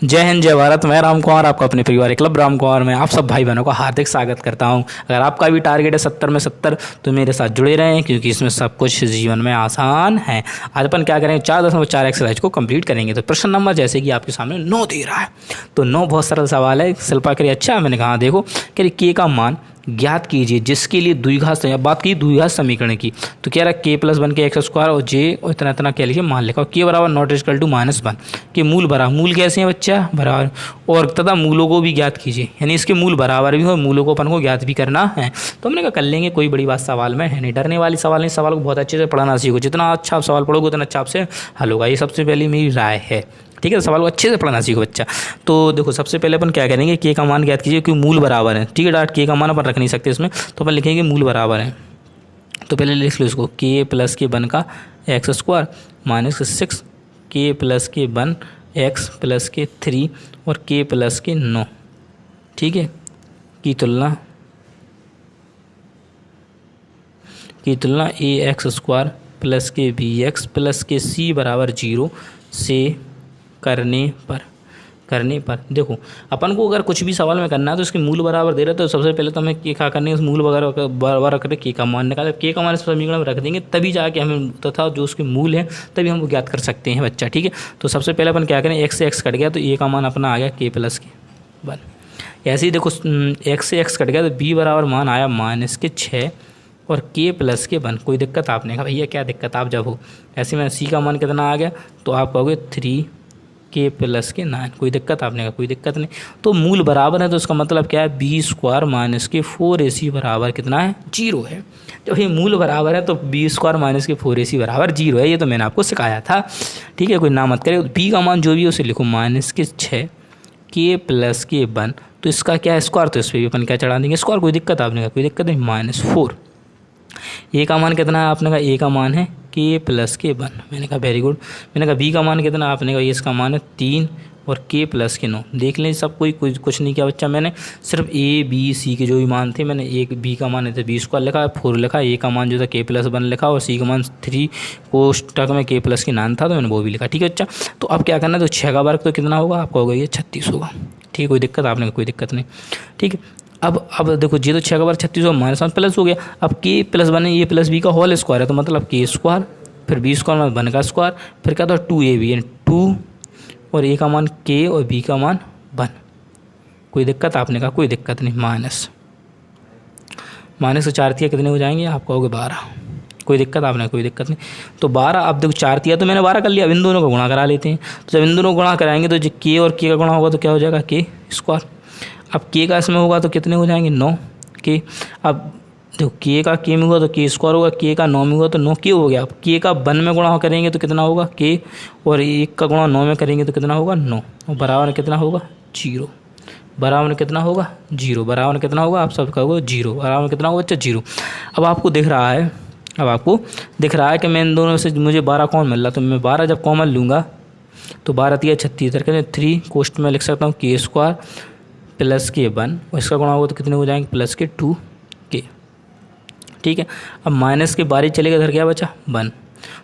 जय हिंद जय भारत। मैं राम कुमार आपका अपने परिवार क्लब राम कुमार में आप सब भाई बहनों का हार्दिक स्वागत करता हूं। अगर आपका भी टारगेट है 70 में 70 तो मेरे साथ जुड़े रहें, क्योंकि इसमें सब कुछ जीवन में आसान है। आज अपन क्या करेंगे, 4.4 एक्सरसाइज को कंप्लीट करेंगे। तो प्रश्न नंबर जैसे कि आपके सामने 9 दे रहा है, तो 9 बहुत सरल सवाल है। शिल्पा करिए अच्छा, मैंने कहा देखो करिए के का मान ज्ञात कीजिए जिसके लिए द्विघात, बात की द्विघात समीकरण की, तो क्या रहा के प्लस 1 के एक्स स्क्वायर और जे और इतना इतना क्या लिखिए मान लिखा, के बराबर नॉट इक्वल टू -1 के मूल बराबर, मूल कैसे हैं बच्चा बराबर, और तथा मूलों को भी ज्ञात कीजिए, यानी इसके मूल बराबर भी हो, मूलों को अपन को ज्ञात भी करना है। तो हमने कहा कर लेंगे, कोई बड़ी बात सवाल में है नहीं, डरने वाली सवाल नहीं। सवाल को बहुत अच्छे से पढ़ना सीखो, जितना अच्छा आप सवाल पढ़ोगे उतना अच्छा आपसे हल होगा, ये सबसे पहली मेरी राय है। ठीक है, सवाल को अच्छे से पढ़ना सीखो बच्चा। तो देखो सबसे पहले अपन क्या करेंगे, के का मान ज्ञात कीजिए, क्योंकि मूल बराबर है। ठीक है, डाट के का मान अपन रख नहीं सकते इसमें, तो अपन लिखेंगे मूल बराबर है। तो पहले लिख लो इसको, के प्लस के 1 का एक्स स्क्वायर माइनस 6 के प्लस के 1 एक्स प्लस के 3 और के प्लस के 9। ठीक है, की तुलना ए एक्स स्क्वायर प्लस के बी एक्स प्लस के सी बराबर 0 से करने पर देखो अपन को अगर कुछ भी सवाल में करना है तो इसके मूल बराबर दे रहे, तो सबसे पहले तो हमें के क्या करने, उस मूल वगैरह बराबर करके के का मान निकाले, के का मान इस समीकरण में रख देंगे, तभी जाके हमें तथा जो उसके मूल है तभी हम वो ज्ञात कर सकते हैं बच्चा। ठीक है, तो सबसे पहले अपन क्या करें, एक्स से एक्स कट गया तो ए का मान अपना आ गया के प्लस के 1। ऐसे ही देखो एक्स से एक्स कट गया तो बी बराबर मान आया -6 और के प्लस के 1। कोई दिक्कत आपने कहा भैया क्या दिक्कत, आप जब हो ऐसे में सी का मान कितना आ गया, तो आप कहोगे 3 के प्लस के 9। कोई दिक्कत आपने कहा कोई दिक्कत नहीं। तो मूल बराबर है तो इसका मतलब क्या है, बी स्क्वायर माइनस के 4ac बराबर कितना है 0 है। जब ये मूल बराबर है तो बी स्क्वायर माइनस के 4ac बराबर 0 है, ये तो मैंने आपको सिखाया था। ठीक है, कोई ना मत करे, बी का मान जो भी है उसे लिखो -6 के प्लस के 1, तो इसका क्या है स्क्वायर, तो इस पर भी अपन क्या चढ़ा देंगे स्क्वायर। कोई दिक्कत आपने कहा कोई दिक्कत नहीं, -4। ए का मान कितना है, आपने कहा ए का मान है के प्लस के 1, मैंने कहा वेरी गुड। मैंने कहा बी का मान कितना, आपने कहा इसका मान है 3 और के प्लस के 9। देख लें सब कोई कुछ नहीं किया बच्चा, मैंने सिर्फ ए बी सी के जो भी मान थे, मैंने एक बी का मान है तो बी स्क्वायर लिखा, 4 लिखा, ए का मान जो था के प्लस 1 लिखा और सी का मान 3 कोष्टक में के प्लस के 9 था तो मैंने वो भी लिखा। ठीक है बच्चा, तो अब क्या करना है, तो 6 का वर्ग तो कितना होगा, आपका होगा ये 36 होगा। ठीक है, कोई दिक्कत आपने कोई दिक्कत नहीं। ठीक है, अब देखो ये तो 6 का वर्ग 36 -1 प्लस हो गया। अब के प्लस 1 ए प्लस बी का होल स्क्वायर है, तो मतलब के स्क्वायर फिर बी स्क्वायर में 1 का स्क्वायर फिर क्या था 2ab यानी 2 और ए का मान के और बी का मान 1। कोई दिक्कत आपने कहा कोई दिक्कत नहीं। माइनस से 4 तिया कितने हो जाएंगे, आप कहोगे 12। कोई दिक्कत आपने कोई दिक्कत नहीं। तो 12, अब देखो 4 तिया तो मैंने 12 कर लिया, अब इन दोनों का गुणा करा लेते हैं। तो जब इन दोनों को गुणा कराएंगे तो जो के और के का गुणा होगा तो क्या हो जाएगा के स्क्वायर। अब के का इसमें होगा तो कितने हो जाएंगे 9 के। अब देखो के का के में होगा तो के स्क्वायर होगा, के का 9 में होगा तो 9 के हो गया। अब के का 1 में गुणा करेंगे तो कितना होगा के, और 1 का गुणा 9 में करेंगे तो कितना होगा 9, और बराबर में कितना होगा 0। बराबर में कितना होगा 0, बराबर में कितना होगा आप सब कहोगे 0, बराबर में कितना होगा बच्चा 0। अब आपको दिख रहा है कि मैं इन दोनों से मुझे 12 कौन मिल रहा, तो मैं 12 जब कॉमन लूँगा तो 12 तिया 36 करके 3 कोष्ट में लिख सकता हूँ के स्क्वायर प्लस के 1 और इसका गुणा होगा तो कितने हो जाएंगे प्लस के 2 के। ठीक है, अब माइनस के 12 चलेगा, इधर क्या बचा 1,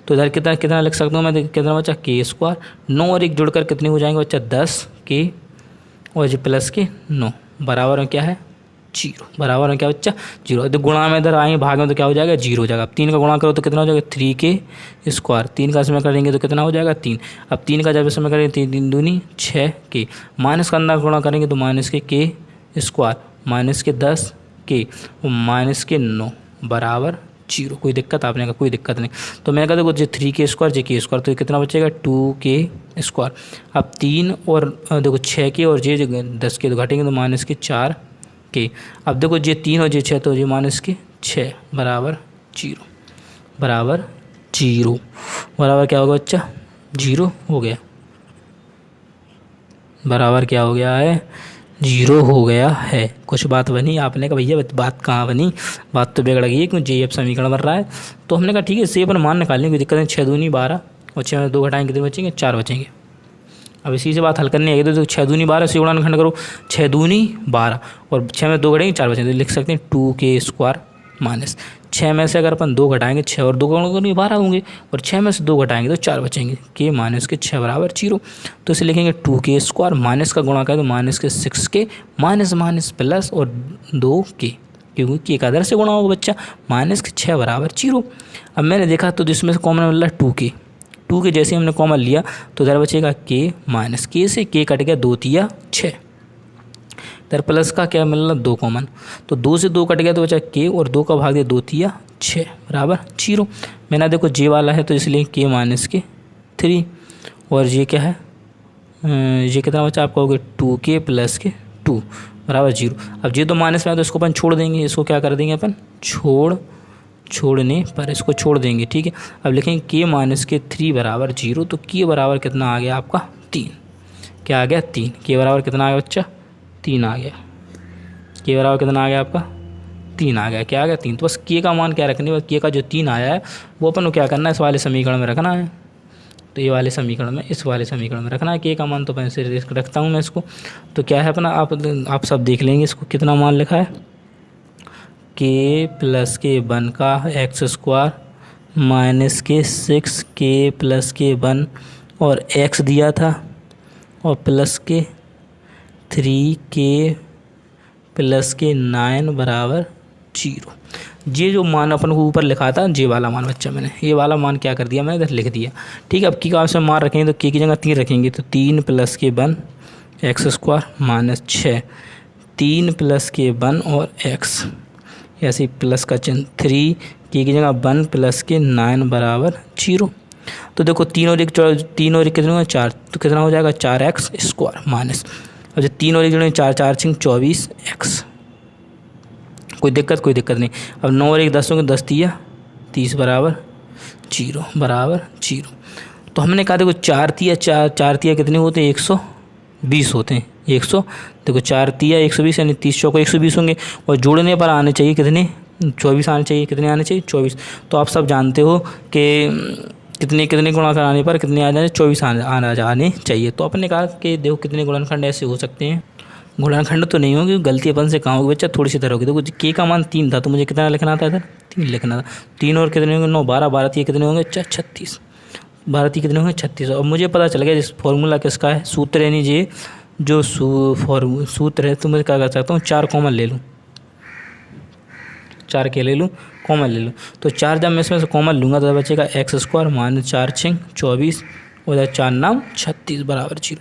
तो इधर कितना कितना लिख सकता हूँ मैं, कितना बचा के स्क्वायर 9 और 1 जुड़कर कितने हो जाएंगे बच्चा 10 के और जी प्लस के 9 बराबर में क्या है 0। बराबर में क्या बच्चा 0। तो गुणा में इधर आएंगे भाग में तो क्या हो जाएगा 0 हो जाएगा। अब 3 का गुणा करो तो कितना हो जाएगा 3 के स्क्वायर, 3 का इसमें करेंगे तो कितना हो जाएगा 3। अब 3 का जब इसमें करेंगे 3 3 दूनी 6 के, माइनस का अंदर गुणा करेंगे तो माइनस के स्क्वायर माइनस के 10 के और माइनस के 9 बराबर 0। कोई दिक्कत आपने कहा कोई दिक्कत नहीं। तो मैंने कहा देखो जो 3 के स्क्वायर जे के स्क्वायर, तो कितना बचेगा 2 के स्क्वायर। अब 3 और देखो 6 के और जे 10 के तो घटेंगे तो माइनस के 4 के। अब देखो ये 3 और ये 6 तो ये माइनस के 6 बराबर 0। बराबर 0 बराबर क्या होगा बच्चा 0 हो गया। बराबर क्या हो गया है 0 हो गया है। कुछ बात बनी, आपने कहा भैया बात कहाँ बनी, बात तो बिगड़ गई क्यों जे अब समीकरण बन रहा है। तो हमने कहा ठीक है इसे अपन मान निकालने की दिक्कत नहीं, 6 दूनी 12 और 6 में 2 घटाएंगे कितने बचेंगे 4 बचेंगे। अब इसी से बात हल करनी है तो 6 दूनी 12 से गुणनखंड करो, 6 दूनी 12 और 6 में 2 घटेंगे 4 बचेंगे, तो लिख सकते हैं 2 के स्क्वायर माइनस 6 में से अगर अपन 2 घटाएंगे 6 और 2 गुणा 12 होंगे और 6 में से 2 घटाएंगे तो 4 बचेंगे के माइनस के 6 बराबर 0। तो इसे लिखेंगे 2k² माइनस का गुणा करें तो माइनस के 6k माइनस माइनस प्लस और 2k, क्योंकि के का इधर से गुणा होगा बच्चा, माइनस के 6 बराबर 0। अब मैंने देखा तो जिसमें से कॉमन मिल रहा है 2k, 2 के जैसे हमने कॉमन लिया तो इधर बचेगा k माइनस के से k कट गया 2 तिया 6, इधर प्लस का क्या मिल रहा 2 कॉमन, तो 2 से 2 कट गया तो बचा k और 2 का भाग दिया 2 तिया 6 बराबर 0। मैंने देखो जे वाला है तो इसलिए k माइनस के 3 और ये क्या है, ये कितना बचा आप कहोगे 2k प्लस के 2 बराबर 0। अब ये तो माइनस में है तो इसको अपन छोड़ देंगे, इसको क्या कर देंगे अपन छोड़ने पर इसको छोड़ देंगे, ठीक है। अब लिखेंगे k माइनस के 3 बराबर 0, तो k बराबर कितना आ गया आपका 3, क्या आ गया 3, k बराबर कितना आ गया बच्चा 3 आ गया, k बराबर कितना आ गया आपका 3 आ गया, क्या आ गया 3। तो बस k का मान क्या रखनी है, k का जो 3 आया है वो अपन को क्या करना है इस वाले समीकरण में रखना है, तो ये वाले समीकरण में इस वाले समीकरण में रखना है k का मान। तो मैं से रखता हूँ मैं इसको, तो क्या है अपना आप सब देख लेंगे इसको कितना मान लिखा है, k प्लस के 1 का x² माइनस के 6k प्लस के 1 और x दिया था और प्लस के 3k प्लस के 9 बराबर 0। ये जो मान अपन को ऊपर लिखा था ये वाला मान बच्चा, मैंने ये वाला मान क्या कर दिया मैंने इधर लिख दिया, ठीक है। अब की का से मान रखेंगे तो k की जगह 3 रखेंगे तो 3 प्लस के 1 x² माइनस 6 3 प्लस के 1 और x, ऐसे प्लस का चिन्ह 3 k की जगह 1 प्लस के 9 बराबर 0। तो देखो 3 और 1 कितने होगा 4, तो कितना हो जाएगा 4x² माइनस, और जो 3 और 1 जोड़ेंगे 4 4 6 24x, कोई दिक्कत नहीं। अब 9 और 1 10 होंगे 10 तिया 30 बराबर 0। तो हमने कहा देखो 4 तिया कितने होते हैं 120 होते हैं, 100 देखो 4 तिया 120 यानी 30 चौको 120 होंगे और जोड़ने पर आने चाहिए कितने 24 आने चाहिए, कितने आने चाहिए 24। तो आप सब जानते हो कि कितने गुणा कराने पर कितने आ जाए 24 आने चाहिए। तो अपने कहा कि देखो कितने गुणनखंड ऐसे हो सकते हैं, गुणनखंड तो नहीं होगी, गलती अपन से कहाँ होगी बच्चा थोड़ी सी तरह होगी। देखो k का मान 3 था तो मुझे कितना लिखना था इधर 3 लिखना था, 3 और कितने होंगे 9 12 12 3 कितने होंगे 36 12 3 कितने होंगे 36। अब मुझे पता चल गया जिस फॉर्मूला किसका है सूत्र यानी ये जो सूत्र है, तो मैं क्या कर सकता हूँ 4 कॉमन ले लूँ, 4 के ले लूँ कॉमन ले लूँ, तो 4 जब मैं इसमें से कॉमन लूँगा तो बचेगा x² माइनस 4 6 24 और 4 9 36 बराबर 0।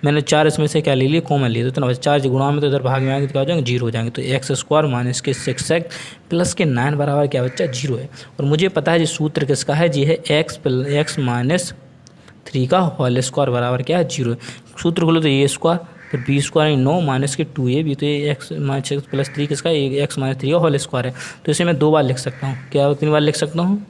मैंने 4 इसमें से क्या ले लिए कॉमन लिए, तो इतना 4 गुणा में तो इधर भाग में आएंगे तो क्या हो जाएंगे 0 हो जाएंगे। तो x² माइनस के 6x प्लस के 9 बराबर क्या बच्चा 0 है। और मुझे पता है ये सूत्र किसका है, ये है x माइनस 3 का होल स्क्वायर बराबर क्या है 0। सूत्र खोलो तो a² फिर b² 9 माइनस के 2ab, तो ये x माइनस 6 प्लस 3 किसका x माइनस 3 का होल स्क्वायर है। तो इसे मैं 2 बार लिख सकता हूँ, क्या 3 बार लिख सकता हूँ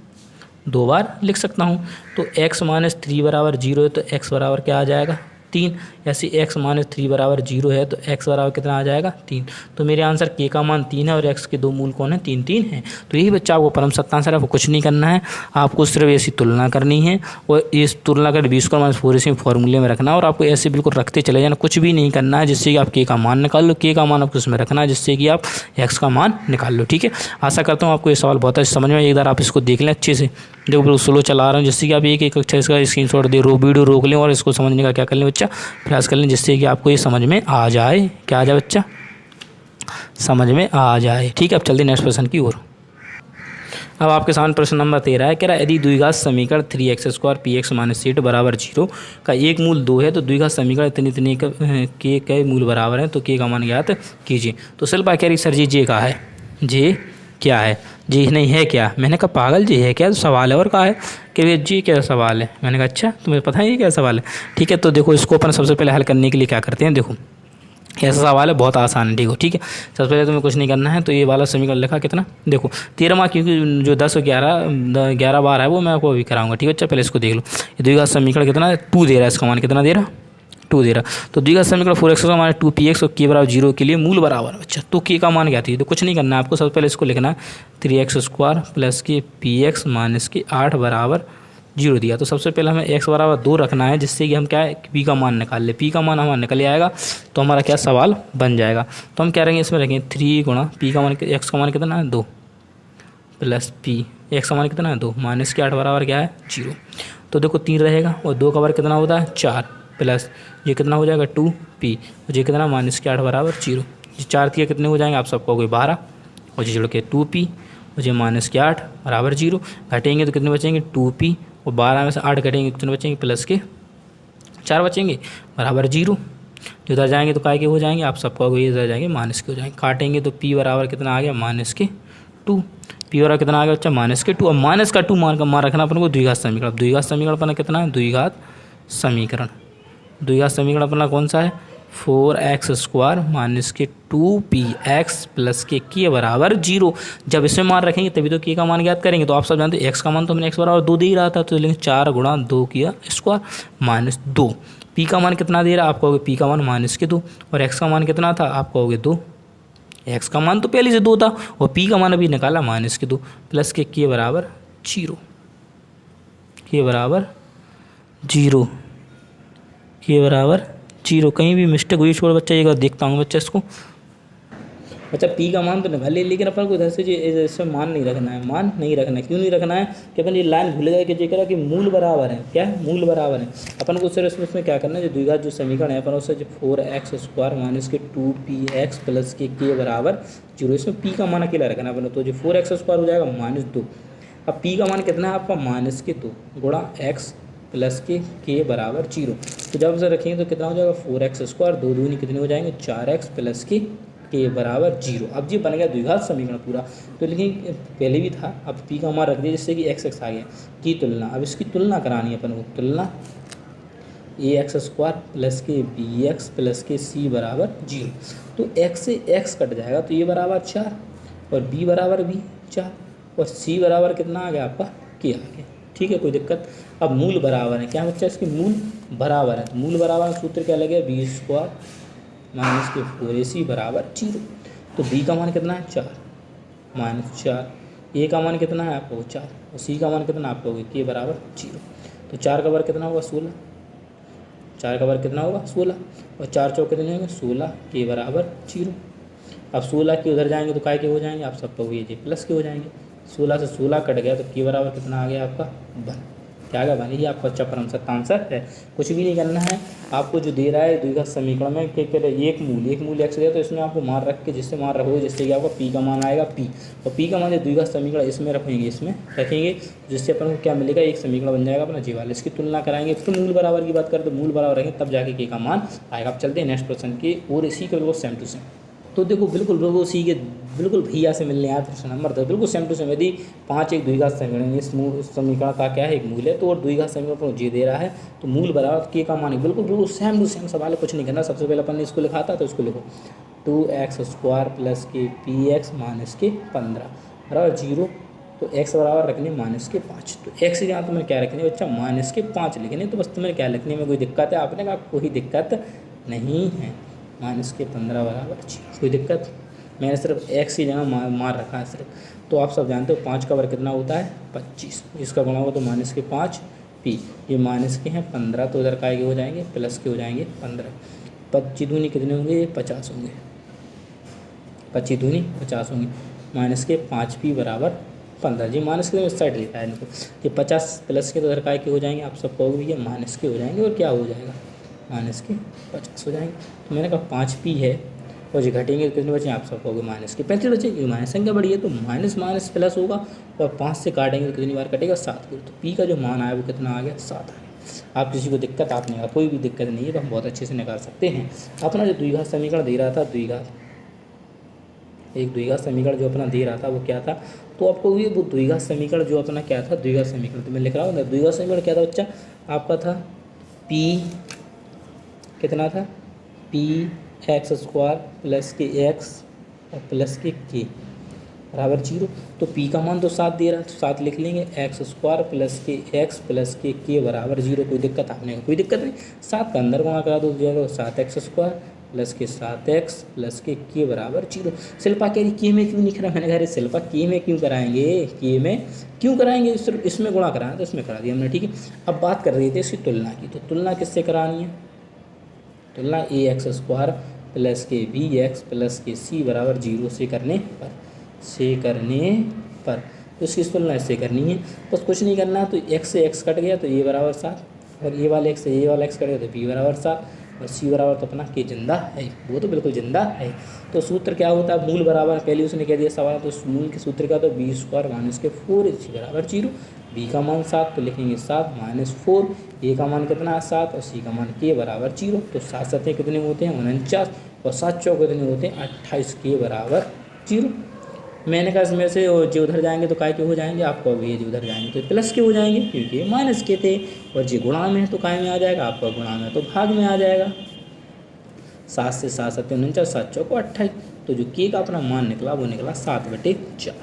2 बार लिख सकता हूँ। तो x माइनस 3 बराबर 0 है तो x बराबर क्या आ जाएगा 3, ऐसे x माइनस 3 बराबर 0 है तो x बराबर कितना आ जाएगा 3। तो मेरे आंसर k का मान 3 है और x के 2 मूल कौन है 3 3 है। तो यही बच्चा आपको परम सत्य आंसर है, आपको कुछ नहीं करना है, आपको सिर्फ ऐसी तुलना करनी है और इस तुलना कर b² माइनस 4 इसी फॉर्मूले में रखना है और आपको ऐसे बिल्कुल रखते चले जाना, कुछ भी नहीं करना है जिससे कि आप k का मान निकाल लो, k का मान आपको उसमें रखना है जिससे कि आप x का मान निकाल लो, ठीक है। आशा करता हूँ आपको ये सवाल बहुत अच्छे समझ में, एक बार आप इसको देख लें अच्छे से, देखो बिल्कुल स्लो चला रहा हूँ जिससे कि आप एक अच्छा इसका स्क्रीनशॉट दे वीडियो रोक लें और इसको समझने का क्या कर लें बच्चा प्रयास कर लें, जिससे कि आपको ये समझ में आ जाए, क्या आ जाए बच्चा समझ में आ जाए, ठीक है। अब चलते नेक्स्ट प्रश्न की ओर। अब आपके सामने प्रश्न नंबर 13 है, कह रहा है यदि द्विघात समीकरण 3x² px माइनस 8 बराबर 0 का एक मूल 2 है तो द्विघात समीकरण इतने के मूल बराबर है तो k का मान ज्ञात कीजिए। तो शिल्पा कह रही सर जी जे का है, जे क्या है, जी नहीं है क्या, मैंने कहा पागल जी है क्या, तो सवाल है और कहा है कि जी क्या सवाल है, मैंने कहा अच्छा तुम्हें पता है ये क्या सवाल है, ठीक है। तो देखो इसको अपन सबसे पहले हल करने के लिए क्या करते हैं, देखो ऐसा सवाल है बहुत आसान है, देखो ठीक है। सबसे पहले तुम्हें कुछ नहीं करना है, तो ये वाला समीकरण लिखा कितना देखो 13 क्योंकि जो 10 और 11 बार है वो मैं आपको अभी कराऊंगा, ठीक है। अच्छा पहले इसको देख लो, ये द्विघात समीकरण कितना 2 दे रहा है, इसका मान कितना दे रहा 2 दे रहा, तो द्विघात समीकरण 4x का मान 2px और k बराबर 0 के लिए मूल बराबर है बच्चा, तो k का मान क्या थी, तो कुछ नहीं करना है आपको, सबसे पहले इसको लिखना है 3x² प्लस के px माइनस के 8 बराबर 0 दिया। तो सबसे पहले हमें x बराबर 2 रखना है जिससे कि हम क्या है p का मान निकाल ले, p का मान हमारा निकल आएगा तो हमारा क्या सवाल बन जाएगा। तो हम क्या रहेंगे इसमें रखेंगे 3 गुणा p का मान x का मान कितना है 2, प्लस पी, एक्स का मान कितना है 2, माइनस के 8 बराबर क्या है 0। तो देखो 3 रहेगा और 2 का वर्ग कितना होता है 4, प्लस ये कितना हो जाएगा 2p, और ये कितना माइनस के 8 बराबर 0। ये 4 3 कितने हो जाएंगे आप सबको हो गए 12, और ये जोड़ के 2p और ये माइनस के 8 बराबर 0। घटेंगे तो कितने बचेंगे 2p, और 12 में से 8 घटेंगे कितने बचेंगे प्लस के 4 बचेंगे बराबर 0। जो इधर जाएंगे तो काय के हो जाएंगे आप सबको ये इधर जाएंगे माइनस के हो जाएंगे। काटेंगे तो p बराबर कितना आ गया माइनस के 2, p बराबर कितना आ गया बच्चा माइनस के 2। और माइनस का 2 मान रखना अपन को द्विघात समीकरण। द्विघात समीकरण अपना कितना है द्विघात समीकरण। द्विघात समीकरण अपना कौन सा है 4x² माइनस के 2px प्लस के बराबर 0। जब इसमें मान रखेंगे तभी तो k का मान ज्ञात करेंगे। तो आप सब जानते हैं x का मान तो हमने x बराबर 2 दे ही रहा था, तो लेंगे 4 गुणा 2 किया स्क्वायर माइनस 2। p का मान कितना दे रहा है आप कहोगे p का मान माइनस के 2, और x का मान कितना था आप कहोगे 2। x का मान तो पहले से 2 था और p का मान अभी निकाला माइनस के 2, प्लस के बराबर 0, के बराबर 0, के बराबर 0। कहीं भी मिस्टेक हुई छोड़ बच्चा, एक बार देखता हूँ बच्चा इसको। अच्छा p का मान तो निकाल ले, लेकिन अपन को इधर से इसमें मान नहीं रखना है। मान नहीं रखना है, क्यों नहीं रखना है कि अपन ये लाइन भूल गए कि जेकरा कि मूल बराबर है, क्या मूल बराबर है। अपन को सिर्फ इसमें क्या करना है, जो द्विघात जो समीकरण है अपन उससे जो 4x² माइनस के 2px प्लस के बराबर 0, इसमें p का मान अकेला रखना है अपन। तो जो 4x² हो जाएगा माइनस 2। अब p का मान कितना है आपका माइनस के 2 गुणा x प्लस के बराबर 0। तो जब से रखेंगे तो कितना हो जाएगा 4x², 2 दूनी कितने हो जाएंगे 4x प्लस के बराबर 0। अब ये बन गया द्विघात समीकरण पूरा। तो लेकिन पहले भी था, अब p का मान रख दिया जिससे कि x आ गया की तुलना। अब इसकी तुलना करानी है अपन को, तुलना ax² प्लस के bx प्लस के c बराबर 0। तो x से x कट जाएगा तो ये बराबर 4 और b बराबर भी 4 और c बराबर कितना आ गया आपका k आ गया। ठीक है, कोई दिक्कत। अब मूल बराबर है, क्या बच्चा इसके मूल बराबर है। तो मूल बराबर सूत्र क्या लगे b² माइनस के 4ac बराबर 0। तो b का मान कितना है 4 माइनस 4, a का मान कितना है आपको 4 और c का मान कितना आपको के बराबर 0। तो 4 का वर्ग कितना होगा 16, 4 का वर्ग कितना होगा 16 और 4 चौक कितने होंगे 16, के बराबर 0। अब 16 के उधर जाएंगे तो काय के हो जाएंगे आप सबको ये प्लस के हो जाएंगे। 16 से 16 कट गया तो के बराबर कितना आ गया आपका 1। क्या आ गया बनी, ये आपका अच्छा परम सत्य आंसर है। कुछ भी नहीं करना है आपको, जो दे रहा है द्विघात समीकरण में कि एक मूल x दिया तो इसमें आपको मान रख के जिससे मान रखोगे जिससे कि आपका p का मान आएगा p, और p का मान जो द्विघात समीकरण इसमें रखेंगे, इसमें रखेंगे जिससे अपन को क्या मिलेगा एक समीकरण बन जाएगा अपना जीवाल। इसकी तुलना कराएंगे फिर मूल बराबर की बात करें तो मूल बराबर रहेंगे तब जाके k का मान आएगा। अब चलते हैं नेक्स्ट प्रश्न की और इसी के बिल्कुल सेम टू सेम। तो देखो बिल्कुल सी के बिल्कुल भैया से मिलने आया प्रश्न नंबर 10 बिल्कुल सेम टू सेम। यदि 5 एक द्विघात समीकरण, इस समीकरण का क्या है एक मूल है, तो और द्विघात समीकरण पर जे दे रहा है तो मूल बराबर के का मान है। बिल्कुल सेम टू सेम सवाल है, कुछ नहीं करना। सबसे पहले अपन ने इसको लिखा था तो इसको लिखो 2x² प्लस के px माइनस के 15 बराबर 0। तो x बराबर रखने माइनस के 5। तो x यहाँ तुम्हें क्या रखने बच्चा माइनस के 5 लिखने। तो बस तुम्हें क्या लिखने में कोई दिक्कत है, आपने कहा कोई दिक्कत नहीं है। माइनस के 15 बराबर 0, कोई दिक्कत। मैंने सिर्फ x की जगह मार रखा है सिर्फ। तो आप सब जानते हो 5 का वर्ग कितना होता है 25, इसका गुणा होगा तो माइनस के 5p, ये माइनस के हैं 15 तो उधर का हो जाएंगे प्लस के हो जाएंगे 15। 25 दूनी कितने होंगे 50 होंगे, 25 दूनी 50 होंगे। माइनस के 5p बराबर 15, जी माइनस के इस साइड लिखा है इनको। ये 50 प्लस के तो उधर काय के हो जाएंगे आप सब कहोगे भैया माइनस के हो जाएंगे और क्या हो जाएगा माइनस के 50 हो जाएंगे। तो मैंने कहा 5p है और जो घटेंगे तो कितने बचे आप सब कहोगे माइनस के 35 बचेंगे। माइनस संख्या बड़ी है तो माइनस माइनस प्लस होगा और 5 से काटेंगे तो कितनी बार कटेगा 7 को। तो p का जो मान आया वो कितना आ गया 7 आ गया। आप किसी को दिक्कत आपने कहा कोई भी दिक्कत नहीं है तो हम बहुत अच्छे से निकाल सकते हैं। अपना जो द्विघात समीकरण दे रहा था द्विघात समीकरण जो अपना दे रहा था वो क्या था, तो आपको ये वो द्विघात समीकरण जो अपना क्या था द्विघात समीकरण, तो मैं लिख रहा हूँ द्विघात समीकरण क्या था बच्चा आपका था p कितना था px² प्लस के x और प्लस के बराबर 0। तो p का मान तो 7 दे रहा है तो 7 लिख लेंगे, x² प्लस के x प्लस के बराबर 0। कोई दिक्कत आपने कोई दिक्कत नहीं। 7 का अंदर गुणा करा दो जाएगा 7x² प्लस के 7x प्लस के बराबर 0। शिल्पा कह रही के में क्यों नहीं करा, मैंने कहा शिल्पा के में क्यों कराएंगे, के में क्यों कराएंगे, सिर्फ इसमें गुणा कराना तो इसमें करा दिया हमने। ठीक है, अब बात कर रही थी इसकी तुलना की, तो तुलना किससे करानी है, तुलना ax² प्लस के bx प्लस के c बराबर 0 से करने पर तो इसकी तुलना इससे करनी है, बस कुछ नहीं करना। तो एक्स से एक्स कट गया तो ए बराबर 7, और ए वाले एक्स से ए वाला एक्स कट गया तो बी बराबर 7, और सी बराबर तो अपना के जिंदा है, वो तो बिल्कुल जिंदा है। तो सूत्र क्या होता है, मूल बराबर, पहले उसने कह दिया सवाल, तो मूल के सूत्र का तो बी स्क्वायर माइनस के 4ac बराबर 0। बी का मान 7 तो लिखेंगे 7 माइनस 4, ए का मान कितना है 7, और सी का मान के बराबर 0। तो 7 7 कितने होते हैं 49, और 7 चौक कितने होते हैं 28, के बराबर 0। मैंने कहा इसमें से जो उधर जाएंगे तो काय के हो जाएंगे, आपको अब ये जो उधर जाएंगे तो प्लस के हो जाएंगे, क्योंकि ये माइनस के थे, और जो गुणा में है तो काय में आ जाएगा, आपका गुणा में तो भाग में आ जाएगा। 7 से 7 7 49, 7 चौको 28, तो जो के का अपना मान निकला वो निकला 7/4।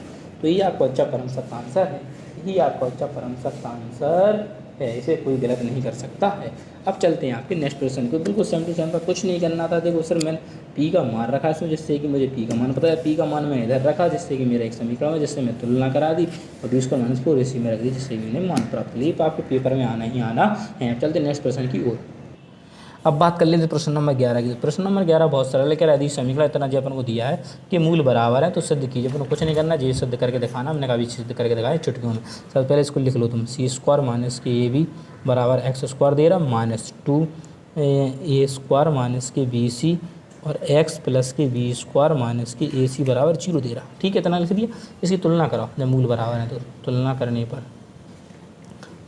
तो ये आपको अच्छा परम सत्य आंसर है, ये आपका अच्छा परम सत्य आंसर है, इसे कोई गलत नहीं कर सकता है। अब चलते हैं आपके नेक्स्ट क्वेश्चन को। बिल्कुल 77 का कुछ नहीं करना था। देखो सर मैंने पी का मान रखा इसमें, जिससे कि मुझे पी का मान पता है, पी का मान मैंने इधर रखा जिससे कि मेरा एक समीकरण है, जिससे मैं तुलना करा दी, और बी स्क्वायर माइनस 4 इसी में रख दी, जिससे कि मैंने मान प्राप्त लिया। तो आपके पेपर में आना ही आना है। अब चलते नेक्स्ट क्वेश्चन की ओर। अब बात कर लेते प्रश्न नंबर 11 की। प्रश्न नंबर 11 बहुत सरल है। कह रहा है यदि समीकरण इतना जो अपन को दिया है कि मूल बराबर है तो सिद्ध कीजिए। अपन को कुछ नहीं करना, ये सिद्ध करके दिखाना। हमने कहा भी सिद्ध करके दिखाया चुटकियों में। सबसे पहले इसको लिख लो तुम, सी स्क्वायर माइनस के ए बी बराबर एक्स स्क्वायर दे रहा माइनस 2 ए स्क्वायर माइनस के बी सी और एक्स प्लस के बी स्क्वायर माइनस के ए सी बराबर 0 दे रहा। ठीक है, इतना लिख दिया। इसकी तुलना करो जब मूल बराबर है तो तुलना करने पर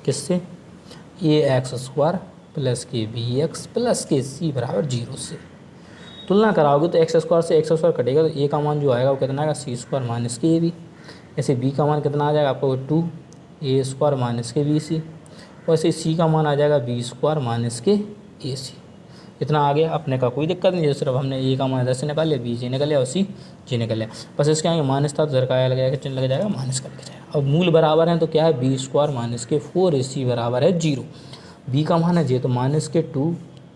किससे, ए एक्स स्क्वायर प्लस के बी एक्स प्लस के सी बराबर 0 से तुलना कराओगे तो एक्स स्क्वायर से एक्स स्क्वायर कटेगा तो ए का मान जो आएगा वो कितना आएगा, सी स्क्वायर माइनस के ए बी। ऐसे बी का मान कितना आ जाएगा आपको 2 ए स्क्वायर माइनस के बी सी, और ऐसे सी का मान आ जाएगा बी स्क्वायर माइनस के ए सी। इतना आ गया, अपने का कोई दिक्कत नहीं है। सिर्फ हमने ए का मान इधर से निकाल लिया, बी जी निकल लिया और सी जी निकल लिया। बस इसके आगे माइनस था तो इधर का लग जाएगा, चिन्ह लग जाएगा, माइनस का लग जाएगा। अब मूल बराबर है तो क्या है, बी स्क्वायर माइनस के 4ac बराबर है 0। बी का मान है जे तो माइनस के 2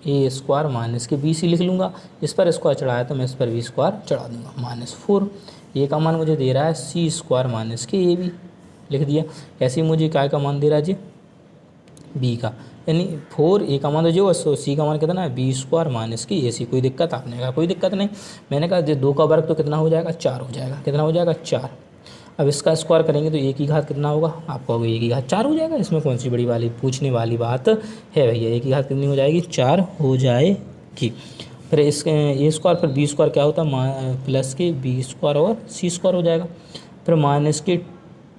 ए स्क्वायर माइनस के बी सी लिख लूँगा। इस पर स्क्वायर चढ़ाया तो मैं इस पर बी स्क्वायर चढ़ा दूँगा माइनस 4। ए का मान मुझे दे रहा है सी स्क्वायर माइनस के ए बी लिख दिया। ऐसे ही मुझे काय का मान दे रहा है जी, बी का, यानी 4 ए का मान तो जो सी का मान कितना है बी स्क्वायर माइनस की ए सी। कोई दिक्कत, आपने कहा कोई दिक्कत नहीं। मैंने कहा 2 का वर्ग तो कितना हो जाएगा 4 हो जाएगा। कितना हो जाएगा 4। अब इसका स्क्वायर करेंगे तो ए की घात कितना होगा, आपको होगा ए की घात 4 हो जाएगा। इसमें कौन सी बड़ी वाली पूछने वाली बात है भैया, ए की घात कितनी हो जाएगी 4 हो जाएगी। फिर इस ए स्क्वायर फिर बी स्क्वायर क्या होता है प्लस के बी स्क्वायर और सी स्क्वायर हो जाएगा। फिर माइनस के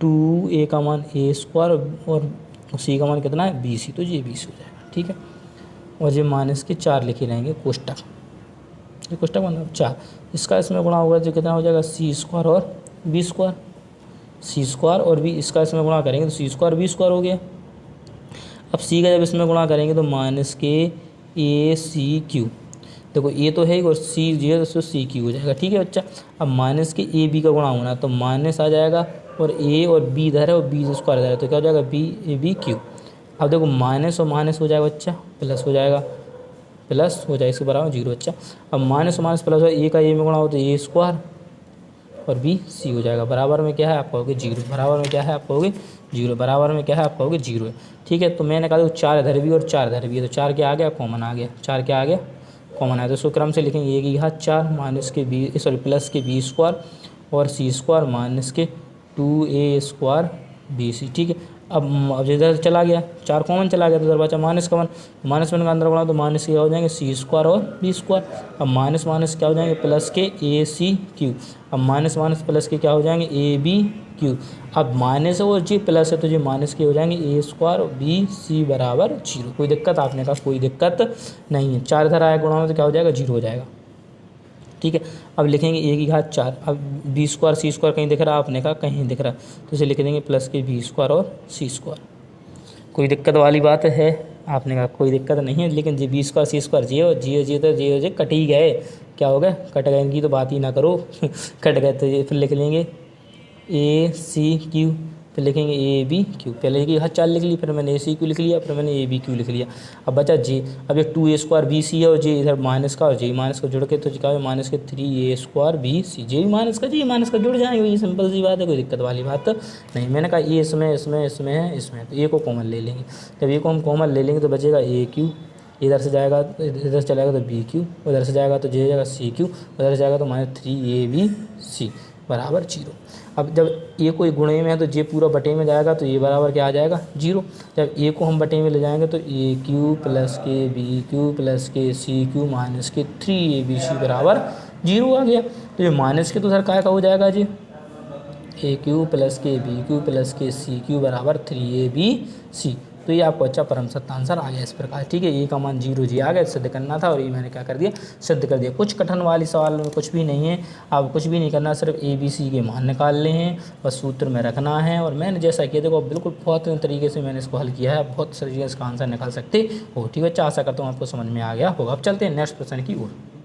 2 ए का मान ए स्क्वायर और सी का मान कितना है बी सी, तो ये 20 हो जाएगा। ठीक है, और ये माइनस के 4 लिखे रहेंगे कोष्टक, ये कोष्टक मतलब 4। इसका इसमें गुणा होगा जो कितना हो जाएगा सी स्क्वायर और बी स्क्वायर, सी स्क्वायर और बी, इसका इसमें गुणा करेंगे तो सी स्क्वायर बी स्क्वायर हो गया। अब सी का जब इसमें गुणा करेंगे तो माइनस के ए सी क्यू, देखो ए तो है ही और सी जो है तो सी क्यू हो जाएगा। ठीक है बच्चा, अब माइनस के ए बी का गुणा होना तो माइनस आ जाएगा, और ए और बी इधर है और बी स्क्वायर इधर है तो क्या हो जाएगा बी ए बी क्यू। अब देखो माइनस और माइनस हो जाएगा बच्चा, प्लस हो जाएगा, प्लस हो जाएगा इसके बराबर 0 बच्चा। अब माइनस और माइनस प्लस हो, ए का ए में गुणा हो तो ए स्क्वायर और बी सी हो जाएगा। बराबर में क्या है आप कहोगे 0, बराबर में क्या है आप कहोगे 0, बराबर में क्या है आप कहोगे 0 है। ठीक है, तो मैंने कहा 4 इधर भी और 4 इधर भी है तो 4 क्या आ गया कॉमन आ गया, 4 क्या आ गया कॉमन आया। तो इसको क्रम से लिखेंगे ए की घात 4 माइनस के बी सॉरी प्लस के बी स्क्वायर और सी स्क्वायर माइनस के 2a स्क्वायर बी सी। ठीक है, अब इधर चला गया 4 कॉमन चला गया तो इधर बचा माइनस का 1, माइनस 1 का अंदर बढ़ा तो माइनस क्या हो जाएंगे सी स्क्वायर और बी स्क्वायर। अब माइनस माइनस क्या हो जाएंगे प्लस के ए सी क्यू, अब माइनस माइनस प्लस के क्या हो जाएंगे ए बी क्यू। अब माइनस है और जी प्लस है तो जी माइनस के हो जाएंगे ए स्क्वायर बी सी बराबर 0। कोई दिक्कत, आपने कहा कोई दिक्कत नहीं है। 4 इधर आया गुणा में तो क्या हो जाएगा 0 हो जाएगा। ठीक है, अब लिखेंगे ए की घात 4, अब बी स्क्वायर सी स्क्वायर कहीं दिख रहा है, आपने कहा कहीं दिख रहा तो इसे लिख देंगे प्लस के बी स्क्वायर और सी स्क्वायर। कोई दिक्कत वाली बात है, आपने कहा कोई दिक्कत नहीं है। लेकिन जी बी स्क्वायर सी स्क्वायर जियो जियो जियो तो जियो जी कट ही गए, क्या हो गए कट गए, इनकी तो बात ही ना करो कट गए। तो ये फिर लिख लेंगे ए सी क्यू, फिर लिखेंगे ए बी क्यू। पहले की घात 4 लिख ली, फिर मैंने ए सी क्यू लिख लिया, फिर मैंने ए बी क्यू लिख लिया। अब बचा जे, अब ये 2a स्क्वायर बी सी है और जे इधर माइनस का और जे माइनस का जुड़ के तो क्या है माइनस के 3a स्क्वायर बी सी, जे भी माइनस का जी माइनस का जुड़ जाएंगे, ये सिंपल सी बात है, कोई दिक्कत वाली बात नहीं। मैंने कहा ये इसमें इसमें इसमें है इसमें, तो ए को कॉमन ले लेंगे। जब ए को हम कॉमन ले लेंगे तो बचेगा ए क्यू, इधर से जाएगा इधर चला जाएगा तो बी क्यू, उधर से जाएगा तो जे जाएगा सी क्यू, उधर से जाएगा तो -3ab सी, बराबर 0। अब जब ए कोई गुणे में है तो जे पूरा बटे में जाएगा तो ए बराबर क्या आ जाएगा 0। जब ए को हम बटे में ले जाएंगे तो ए क्यू प्लस के बी क्यू प्लस के सी क्यू माइनस के 3abc बराबर 0 आ गया। तो ये माइनस के तो सर काय का हो जाएगा जी, ए क्यू प्लस के बी क्यू प्लस के सी क्यू बराबर 3abc। तो ये आपको अच्छा परम सत्य आंसर आ गया इस प्रकार, ठीक है। ए का मान 0 जी आ गया, सिद्ध करना था और ये मैंने क्या कर दिया, सिद्ध कर दिया। कुछ कठिन वाली सवाल में कुछ भी नहीं है, आप कुछ भी नहीं करना, सिर्फ ABC के मान निकालने हैं, बस सूत्र में रखना है। और मैंने जैसा किया देखो बिल्कुल बहुत तरीके से मैंने इसको हल किया है, बहुत सारी इसका आंसर निकाल सकते हो, ठीक है। आशा करता हूँ आपको समझ में आ गया होगा। अब चलते हैं नेक्स्ट प्रश्न की ओर।